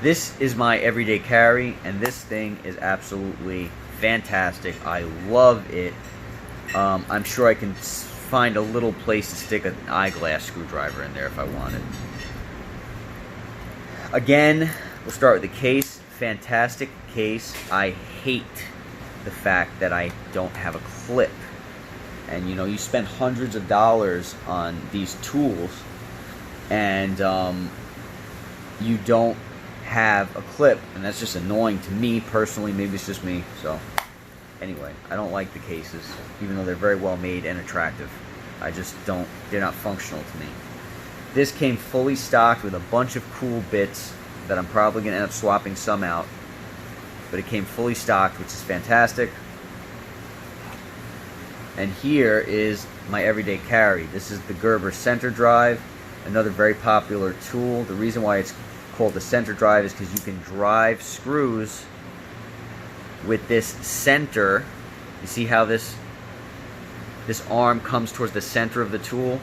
This is my everyday carry, and this thing is absolutely fantastic. I love it. I'm sure I can find a little place to stick an eyeglass screwdriver in there if I wanted. Again, we'll start with the case. Fantastic case. I hate the fact that I don't have a clip. And you know, you spend hundreds of dollars on these tools, and you don't have a clip, and that's just annoying to me personally. Maybe it's just me. So anyway, I don't like the cases, even though they're very well made and attractive. I just don't, they're not functional to me. This came fully stocked with a bunch of cool bits that I'm probably going to end up swapping some out, but it came fully stocked, which is fantastic. And here is my everyday carry. This is the Gerber center drive, another very popular tool. The reason why it's called the center drive is because you can drive screws with this center. You see how this arm comes towards the center of the tool?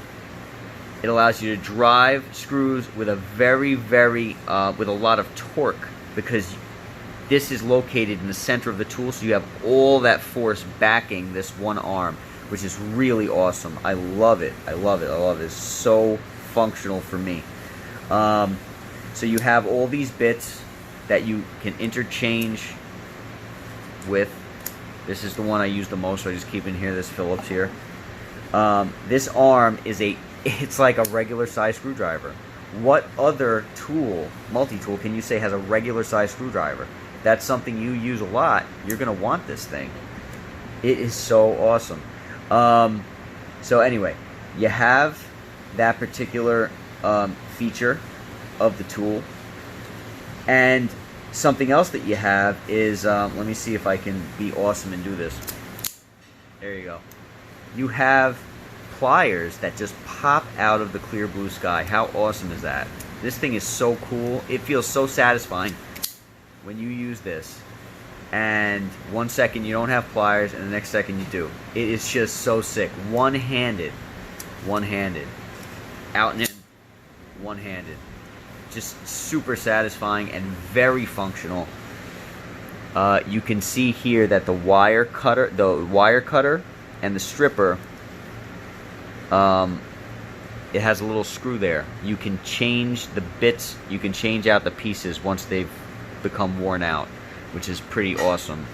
It allows you to drive screws with a with a lot of torque, because this is located in the center of the tool, so you have all that force backing this one arm, which is really awesome. I love it. I love it. I love it. It's so functional for me. So you have all these bits that you can interchange with. This is the one I use the most, so I just keep in here, this Phillips here. This arm is it's like a regular size screwdriver. What other tool, multi-tool, can you say has a regular size screwdriver? That's something you use a lot. You're going to want this thing. It is so awesome. So anyway, you have that particular feature of the tool. And something else that you have is, let me see if I can be awesome and do this. There you go. You have pliers that just pop out of the clear blue sky. How awesome is that? This thing is so cool. It feels so satisfying when you use this. And 1 second you don't have pliers, and the next second you do. It is just so sick. One-handed. One-handed. Out and in. One-handed. Just super satisfying and very functional. You can see here that the wire cutter and the stripper, it has a little screw there. You can change the bits, you can change out the pieces once they've become worn out, which is pretty awesome.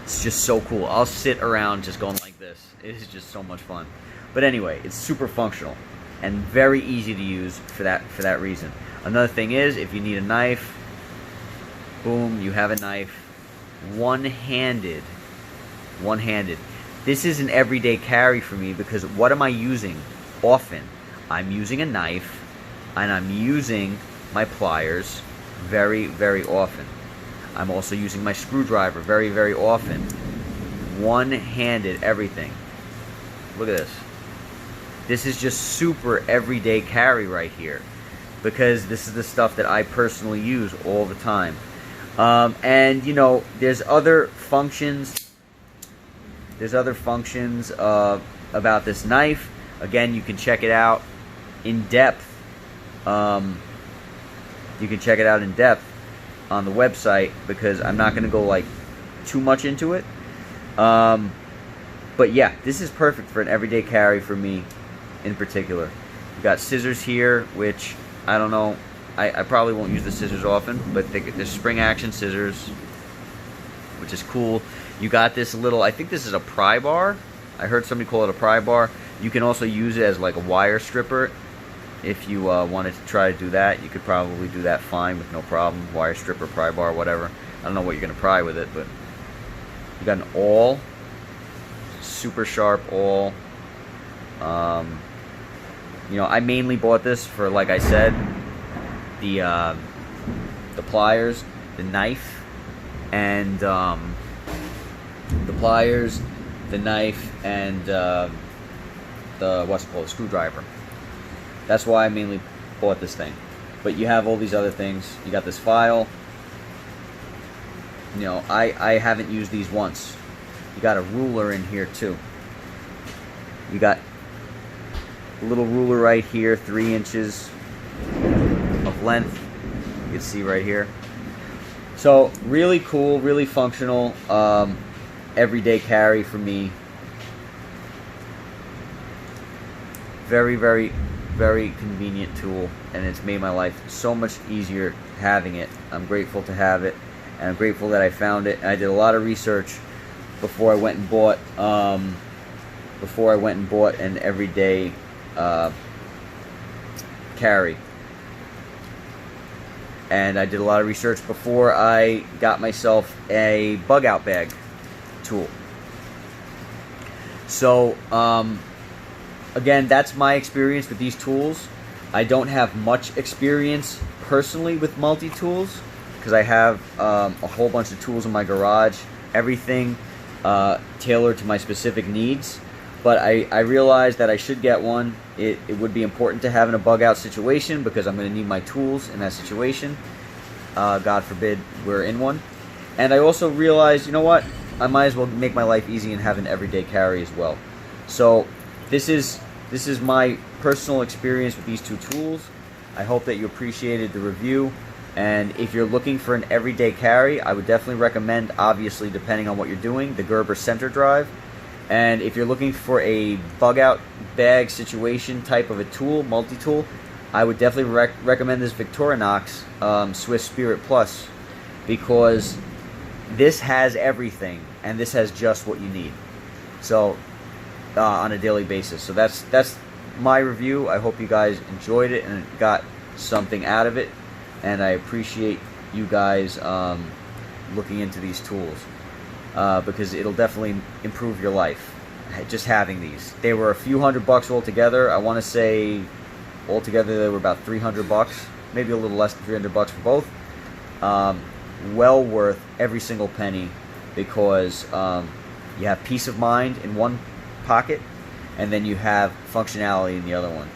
It's just so cool. I'll sit around just going like this. It is just so much fun. But anyway, it's super functional and very easy to use for that reason. Another thing is, if you need a knife, boom, you have a knife. One-handed. This is an everyday carry for me, because what am I using often? I'm using a knife, and I'm using my pliers very, very often. I'm also using my screwdriver very, very often. One-handed everything. Look at this. This is just super everyday carry right here, because this is the stuff that I personally use all the time. And you know, there's other functions. About this knife. Again, you can check it out in depth. You can check it out in depth on the website, because I'm not going to go like too much into it. But yeah, this is perfect for an everyday carry for me in particular. You got scissors here, which I don't know. I probably won't use the scissors often, but they're spring action scissors, which is cool. You got this little, I think this is a pry bar. I heard somebody call it a pry bar. You can also use it as like a wire stripper. If you wanted to try to do that, you could probably do that fine with no problem. Wire stripper, pry bar, whatever. I don't know what you're going to pry with it, but you got an awl. Super sharp awl. You know, I mainly bought this for, like I said, the pliers, the knife, and the what's it called, the screwdriver. That's why I mainly bought this thing. But you have all these other things. You got this file. You know, I haven't used these once. You got a ruler in here too. You got a little ruler right here, 3 inches of length. You can see right here. So really cool, really functional, everyday carry for me. Very, very, very convenient tool, and it's made my life so much easier having it. I'm grateful to have it, and I'm grateful that I found it. And I did a lot of research before I went and bought an everyday carry. And I did a lot of research before I got myself a bug out bag tool. So again, that's my experience with these tools. I don't have much experience personally with multi-tools because I have a whole bunch of tools in my garage, everything tailored to my specific needs. But I realized that I should get one. It would be important to have in a bug out situation because I'm going to need my tools in that situation. God forbid we're in one. And I also realized, you know what? I might as well make my life easy and have an everyday carry as well. So this is my personal experience with these two tools. I hope that you appreciated the review. And if you're looking for an everyday carry, I would definitely recommend, obviously depending on what you're doing, the Gerber center drive. And if you're looking for a bug out bag situation type of a tool, multi-tool, I would definitely recommend this Victorinox Swiss Spirit Plus, because this has everything and this has just what you need. So on a daily basis. So that's my review. I hope you guys enjoyed it and got something out of it, and I appreciate you guys looking into these tools. Because it'll definitely improve your life just having these. They were a few $100 altogether. I want to say altogether they were about $300, maybe a little less than $300 for both. Well worth every single penny, because you have peace of mind in one pocket and then you have functionality in the other one.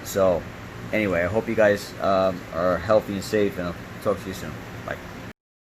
So anyway, I hope you guys are healthy and safe, and I'll talk to you soon.